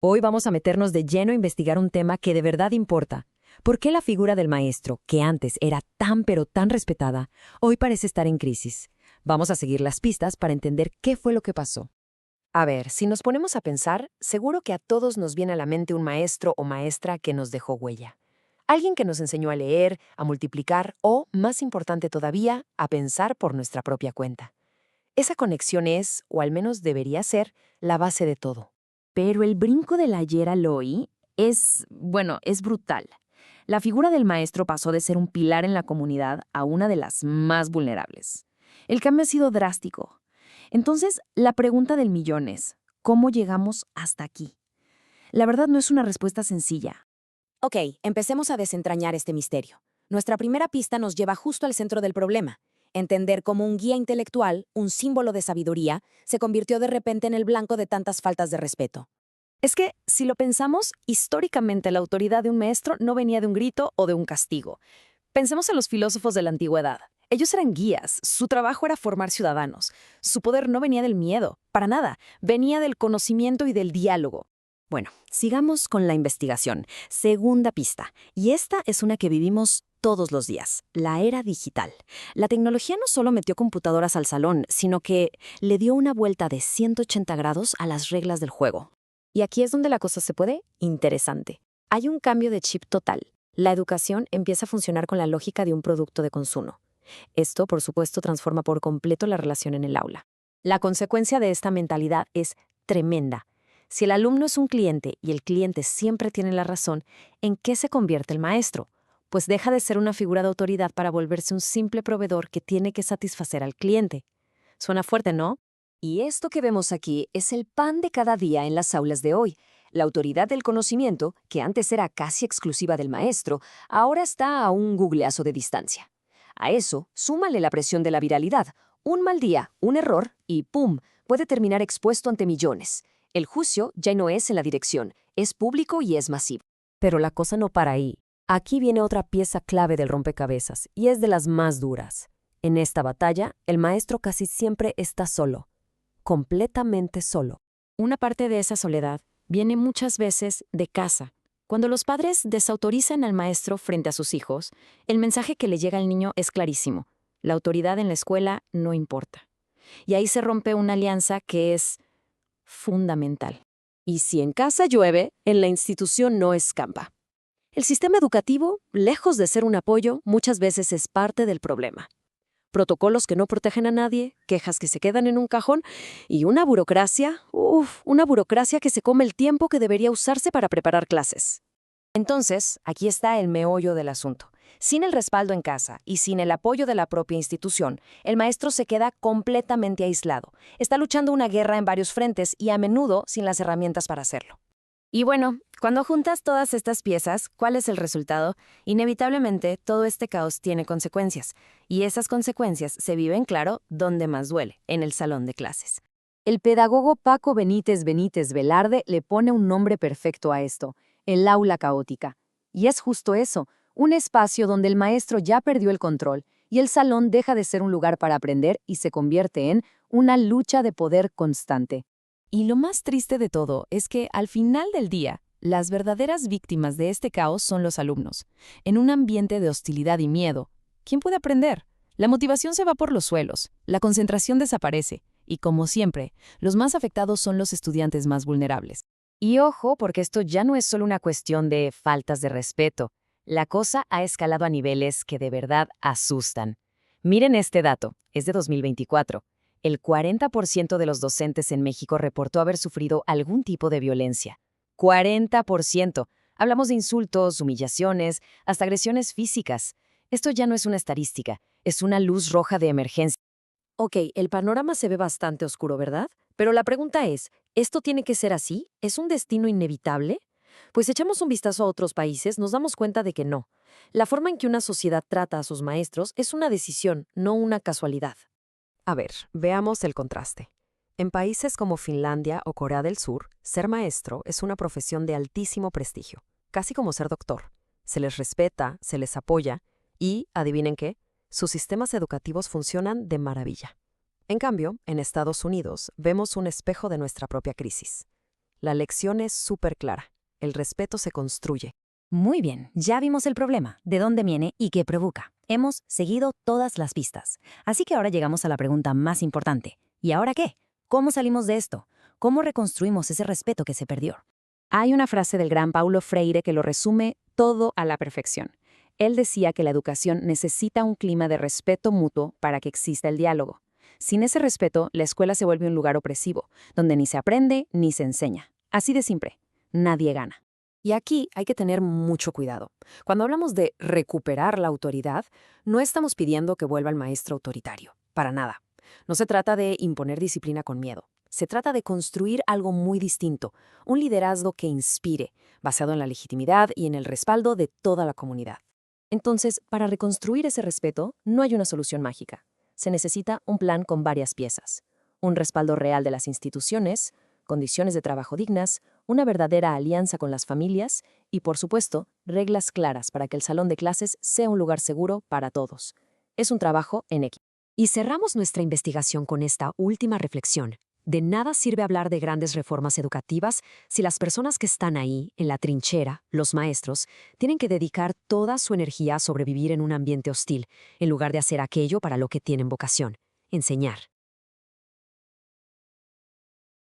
Hoy vamos a meternos de lleno a investigar un tema que de verdad importa. ¿Por qué la figura del maestro, que antes era tan pero tan respetada, hoy parece estar en crisis? Vamos a seguir las pistas para entender qué fue lo que pasó. A ver, si nos ponemos a pensar, seguro que a todos nos viene a la mente un maestro o maestra que nos dejó huella. Alguien que nos enseñó a leer, a multiplicar o, más importante todavía, a pensar por nuestra propia cuenta. Esa conexión es, o al menos debería ser, la base de todo. Pero el brinco del ayer al hoy es brutal. La figura del maestro pasó de ser un pilar en la comunidad a una de las más vulnerables. El cambio ha sido drástico. Entonces, la pregunta del millón es, ¿cómo llegamos hasta aquí? La verdad no es una respuesta sencilla. Ok, empecemos a desentrañar este misterio. Nuestra primera pista nos lleva justo al centro del problema. Entender cómo un guía intelectual, un símbolo de sabiduría, se convirtió de repente en el blanco de tantas faltas de respeto. Es que, si lo pensamos, históricamente la autoridad de un maestro no venía de un grito o de un castigo. Pensemos en los filósofos de la antigüedad. Ellos eran guías, su trabajo era formar ciudadanos. Su poder no venía del miedo, para nada, venía del conocimiento y del diálogo. Bueno, sigamos con la investigación. Segunda pista. Y esta es una que vivimos todos los días, la era digital. La tecnología no solo metió computadoras al salón, sino que le dio una vuelta de 180 grados a las reglas del juego. Y aquí es donde la cosa se pone interesante. Hay un cambio de chip total. La educación empieza a funcionar con la lógica de un producto de consumo. Esto, por supuesto, transforma por completo la relación en el aula. La consecuencia de esta mentalidad es tremenda. Si el alumno es un cliente y el cliente siempre tiene la razón, ¿en qué se convierte el maestro? Pues deja de ser una figura de autoridad para volverse un simple proveedor que tiene que satisfacer al cliente. Suena fuerte, ¿no? Y esto que vemos aquí es el pan de cada día en las aulas de hoy. La autoridad del conocimiento, que antes era casi exclusiva del maestro, ahora está a un googleazo de distancia. A eso, súmale la presión de la viralidad. Un mal día, un error y ¡pum!, puede terminar expuesto ante millones. El juicio ya no es en la dirección, es público y es masivo. Pero la cosa no para ahí. Aquí viene otra pieza clave del rompecabezas, y es de las más duras. En esta batalla, el maestro casi siempre está solo. Completamente solo. Una parte de esa soledad viene muchas veces de casa. Cuando los padres desautorizan al maestro frente a sus hijos, el mensaje que le llega al niño es clarísimo. La autoridad en la escuela no importa. Y ahí se rompe una alianza que es fundamental. Y si en casa llueve, en la institución no escampa. El sistema educativo, lejos de ser un apoyo, muchas veces es parte del problema. Protocolos que no protegen a nadie, quejas que se quedan en un cajón y una burocracia que se come el tiempo que debería usarse para preparar clases. Entonces, aquí está el meollo del asunto. Sin el respaldo en casa y sin el apoyo de la propia institución, el maestro se queda completamente aislado. Está luchando una guerra en varios frentes y a menudo sin las herramientas para hacerlo. Y bueno, cuando juntas todas estas piezas, ¿cuál es el resultado? Inevitablemente, todo este caos tiene consecuencias. Y esas consecuencias se viven, claro, donde más duele, en el salón de clases. El pedagogo Paco Benítez Velarde le pone un nombre perfecto a esto: el aula caótica. Y es justo eso, un espacio donde el maestro ya perdió el control y el salón deja de ser un lugar para aprender y se convierte en una lucha de poder constante. Y lo más triste de todo es que, al final del día, las verdaderas víctimas de este caos son los alumnos. En un ambiente de hostilidad y miedo, ¿quién puede aprender? La motivación se va por los suelos, la concentración desaparece, y como siempre, los más afectados son los estudiantes más vulnerables. Y ojo, porque esto ya no es solo una cuestión de faltas de respeto. La cosa ha escalado a niveles que de verdad asustan. Miren este dato, es de 2024. El 40% de los docentes en México reportó haber sufrido algún tipo de violencia. 40%. Hablamos de insultos, humillaciones, hasta agresiones físicas. Esto ya no es una estadística, es una luz roja de emergencia. Ok, el panorama se ve bastante oscuro, ¿verdad? Pero la pregunta es, ¿esto tiene que ser así? ¿Es un destino inevitable? Pues echamos un vistazo a otros países, nos damos cuenta de que no. La forma en que una sociedad trata a sus maestros es una decisión, no una casualidad. A ver, veamos el contraste. En países como Finlandia o Corea del Sur, ser maestro es una profesión de altísimo prestigio, casi como ser doctor. Se les respeta, se les apoya y, adivinen qué, sus sistemas educativos funcionan de maravilla. En cambio, en Estados Unidos vemos un espejo de nuestra propia crisis. La lección es súper clara. El respeto se construye. Muy bien, ya vimos el problema, de dónde viene y qué provoca. Hemos seguido todas las pistas. Así que ahora llegamos a la pregunta más importante. ¿Y ahora qué? ¿Cómo salimos de esto? ¿Cómo reconstruimos ese respeto que se perdió? Hay una frase del gran Paulo Freire que lo resume todo a la perfección. Él decía que la educación necesita un clima de respeto mutuo para que exista el diálogo. Sin ese respeto, la escuela se vuelve un lugar opresivo, donde ni se aprende ni se enseña. Así de simple. Nadie gana. Y aquí hay que tener mucho cuidado. Cuando hablamos de recuperar la autoridad, no estamos pidiendo que vuelva el maestro autoritario. Para nada. No se trata de imponer disciplina con miedo. Se trata de construir algo muy distinto, un liderazgo que inspire, basado en la legitimidad y en el respaldo de toda la comunidad. Entonces, para reconstruir ese respeto, no hay una solución mágica. Se necesita un plan con varias piezas. Un respaldo real de las instituciones, condiciones de trabajo dignas, una verdadera alianza con las familias y, por supuesto, reglas claras para que el salón de clases sea un lugar seguro para todos. Es un trabajo en equipo. Y cerramos nuestra investigación con esta última reflexión. De nada sirve hablar de grandes reformas educativas si las personas que están ahí, en la trinchera, los maestros, tienen que dedicar toda su energía a sobrevivir en un ambiente hostil, en lugar de hacer aquello para lo que tienen vocación: enseñar.